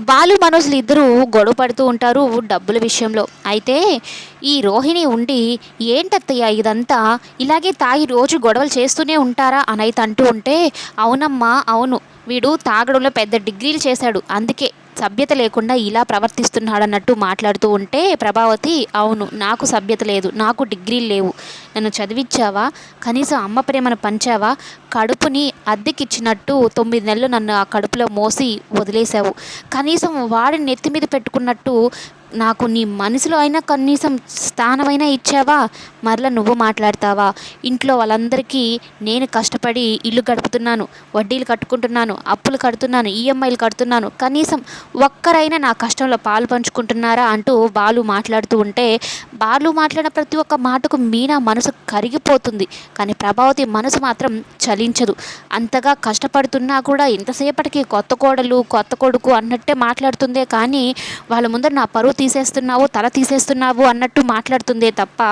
బాలు మనోజ్లు ఇద్దరూ గొడవ పడుతూ ఉంటారు డబ్బుల విషయంలో. అయితే ఈ రోహిణి ఉండి, ఏంటత్తయ్య ఇదంతా, ఇలాగే తాగి రోజు గొడవలు చేస్తూనే ఉంటారా అని అయితే అంటూ ఉంటే, అవునమ్మా అవును, వీడు తాగడంలో పెద్ద డిగ్రీలు చేశాడు, అందుకే సభ్యత లేకుండా ఇలా ప్రవర్తిస్తున్నాడన్నట్టు మాట్లాడుతూ ఉంటే ప్రభావతి, అవును నాకు సభ్యత లేదు, నాకు డిగ్రీలు లేవు, నన్ను చదివించావా, కనీసం అమ్మ ప్రేమను పంచావా, కడుపుని అద్దెకిచ్చినట్టు 9 నెలలు నన్ను ఆ కడుపులో మోసి వదిలేశావు, కనీసం వాడిని నెత్తి మీద పెట్టుకున్నట్టు నాకు నీ మనసులో అయినా కనీసం స్థానమైనా ఇచ్చావా, మరలా నువ్వు మాట్లాడతావా, ఇంట్లో వాళ్ళందరికీ నేను కష్టపడి ఇల్లు గడుపుతున్నాను, వడ్డీలు కట్టుకుంటున్నాను, అప్పులు కడుతున్నాను, ఈఎంఐలు కడుతున్నాను, కనీసం ఒక్కరైనా నా కష్టంలో పాలు పంచుకుంటున్నారా అంటూ బాలు మాట్లాడుతూ ఉంటే, బాలు మాట్లాడిన ప్రతి ఒక్క మాటకు మీనా మనసు కరిగిపోతుంది. కానీ ప్రభావతి మనసు మాత్రం చలించదు. అంతగా కష్టపడుతున్నా కూడా ఇంతసేపటికి కొత్త కోడలు కొత్త కొడుకు అన్నట్టే మాట్లాడుతుందే కానీ వాళ్ళ ముందర నా పరువు తీసేస్తున్నావు, తల తీసేస్తున్నావు అన్నట్టు మాట్లాడుతుందే తప్ప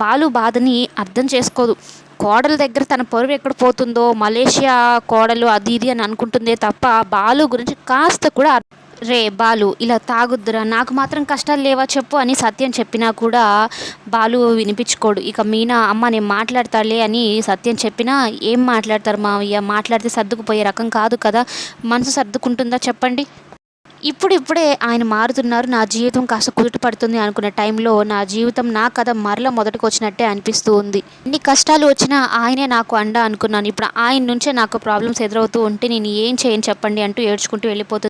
బాలు బాధని అర్థం చేసుకోదు. కోడల దగ్గర తన పరువు ఎక్కడ పోతుందో, మలేషియా కోడలు అది ఇది అని అనుకుంటుందే తప్ప బాలు గురించి కాస్త కూడా రే బాలు ఇలా తాగుద్దురా, నాకు మాత్రం కష్టాలు లేవా చెప్పు అని సత్యం చెప్పినా కూడా బాలు వినిపించుకోడు. ఇక మీనా, అమ్మ నేను మాట్లాడతాలే అని సత్యం చెప్పినా, ఏం మాట్లాడతారు మావయ్య, మాట్లాడితే సర్దుకుపోయే రకం కాదు కదా, మనసు సర్దుకుంటుందా చెప్పండి. ఇప్పుడిప్పుడే ఆయన మారుతున్నారు, నా జీవితం కాస్త కుదుట పడుతుంది అనుకున్న టైంలో నా జీవితం, నా కథ మరల మొదటికి వచ్చినట్టే అనిపిస్తూ ఉంది. ఎన్ని కష్టాలు వచ్చినా ఆయనే నాకు అండ అనుకున్నాను, ఇప్పుడు ఆయన నుంచే నాకు ప్రాబ్లమ్స్ ఎదురవుతూ ఉంటే నేను ఏం చేయను చెప్పండి అంటూ ఏడ్చుకుంటూ వెళ్ళిపోతుంది.